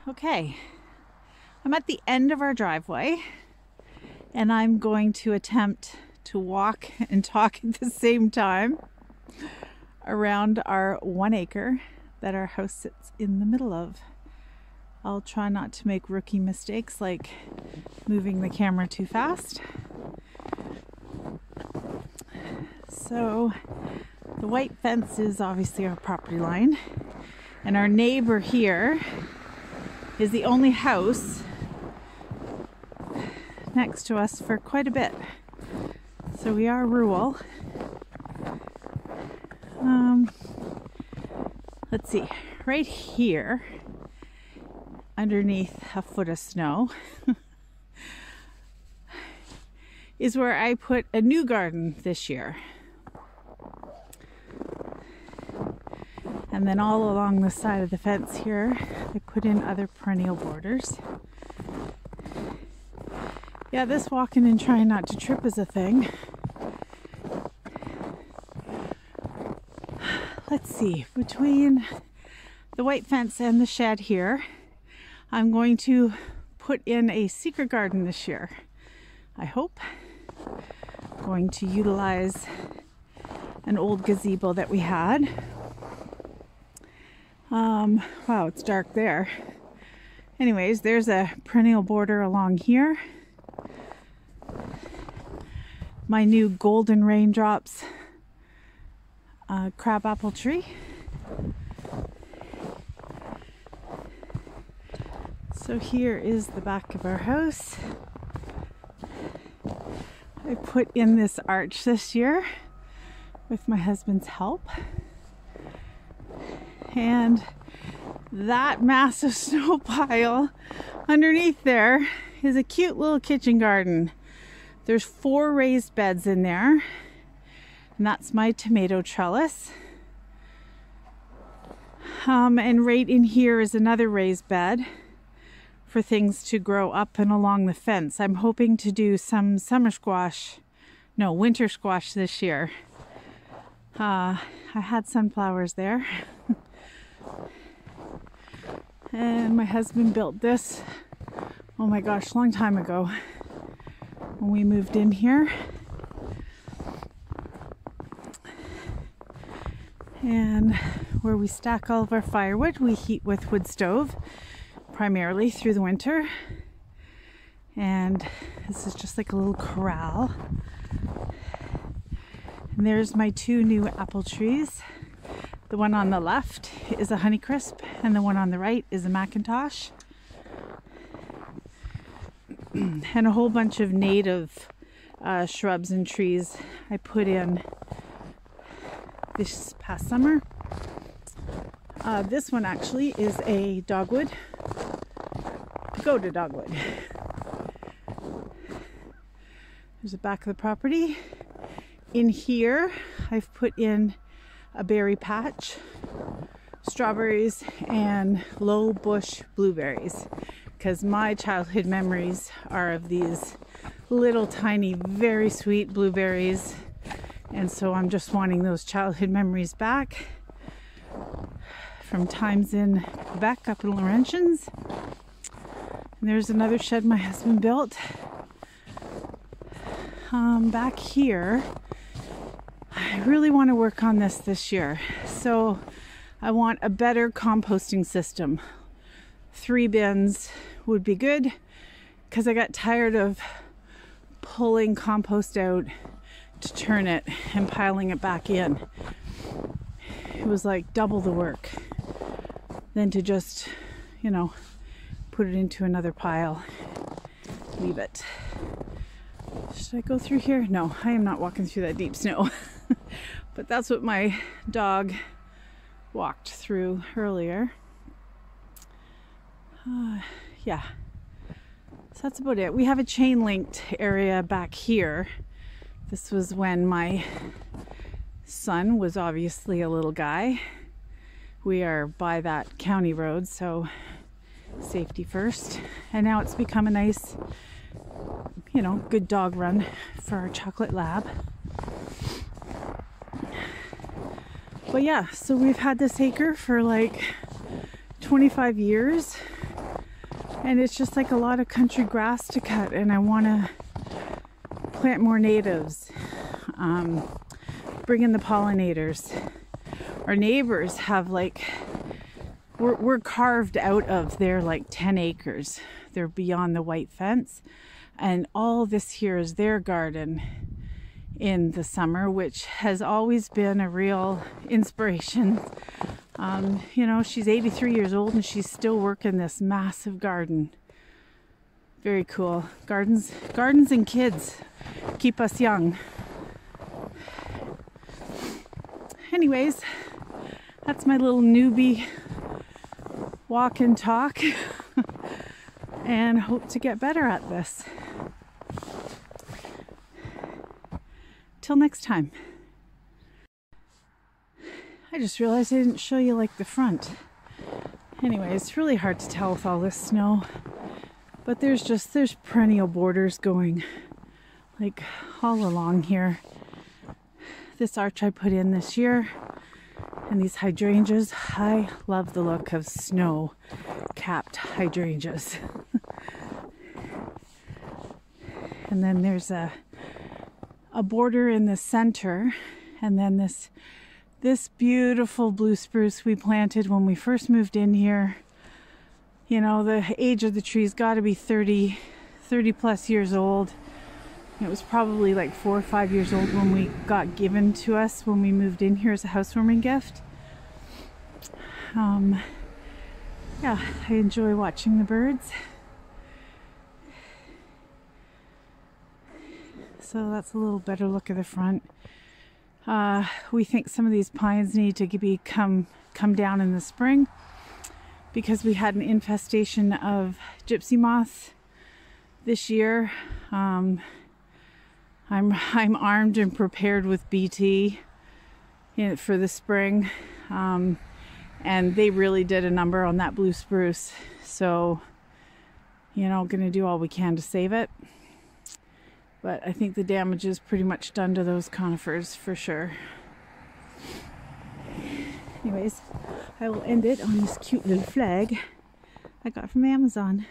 Okay, I'm at the end of our driveway and I'm going to attempt to walk and talk at the same time around our 1 acre that our house sits in the middle of. I'll try not to make rookie mistakes like moving the camera too fast. So the white fence is obviously our property line, and our neighbor here is the only house next to us for quite a bit. So we are rural. Let's see, right here, underneath a foot of snow, is where I put a new garden this year. And then all along the side of the fence here, I put in other perennial borders. Yeah, this walking and trying not to trip is a thing. Let's see, between the white fence and the shed here, I'm going to put in a secret garden this year. I hope. I'm going to utilize an old gazebo that we had. Wow, it's dark there. Anyways, there's a perennial border along here. My new golden raindrops crabapple tree. So here is the back of our house. I put in this arch this year with my husband's help. And that massive snow pile underneath there is a cute little kitchen garden. There's 4 raised beds in there, and that's my tomato trellis. And right in here is another raised bed for things to grow up and along the fence. I'm hoping to do some winter squash this year. I had sunflowers there. And my husband built this, oh my gosh, long time ago when we moved in here. And where we stack all of our firewood, we heat with wood stove primarily through the winter. And this is just like a little corral. And there's my 2 new apple trees. The one on the left is a Honeycrisp, and the one on the right is a Macintosh. And a whole bunch of native shrubs and trees I put in this past summer. This one actually is a dogwood, pagoda dogwood. There's the back of the property. In here, I've put in a berry patch, strawberries, and low bush blueberries, because my childhood memories are of these little tiny, very sweet blueberries, and so I'm just wanting those childhood memories back from times in Quebec up in Laurentians. And there's another shed my husband built. Back here, I really want to work on this year. So I want a better composting system. 3 bins would be good, because I got tired of pulling compost out to turn it and piling it back in. It was like double the work than to just, put it into another pile, leave it. Should I go through here? No, I am not walking through that deep snow. But that's what my dog walked through earlier. Yeah, so that's about it. We have a chain linked area back here. This was when my son was obviously a little guy. We are by that county road, so safety first. And now it's become a nice, good dog run for our chocolate lab. But yeah, so we've had this acre for like 25 years. And it's just like a lot of country grass to cut, and I want to plant more natives, bring in the pollinators. Our neighbors have like, we're carved out of their like 10 acres. They're beyond the white fence, and all this here is their garden in the summer, which has always been a real inspiration. You know, she's 83 years old and she's still working this massive garden. Very cool. Gardens and kids keep us young. Anyways, that's my little newbie walk and talk. And hope to get better at this. Till next time. I just realized I didn't show you like the front. Anyway, it's really hard to tell with all this snow, but there's perennial borders going like all along here. This arch I put in this year, and these hydrangeas. I love the look of snow-capped hydrangeas. And then there's a border in the center, and then this beautiful blue spruce we planted when we first moved in here. You know, the age of the tree's got to be 30 plus years old. It was probably like 4 or 5 years old when we got given to us when we moved in here as a housewarming gift. Yeah, I enjoy watching the birds. So that's a little better look at the front. We think some of these pines need to come down in the spring because we had an infestation of gypsy moths this year. I'm armed and prepared with BT for the spring, and they really did a number on that blue spruce. So, you know, gonna do all we can to save it. But I think the damage is pretty much done to those conifers for sure. Anyways, I will end it on this cute little flag I got from Amazon.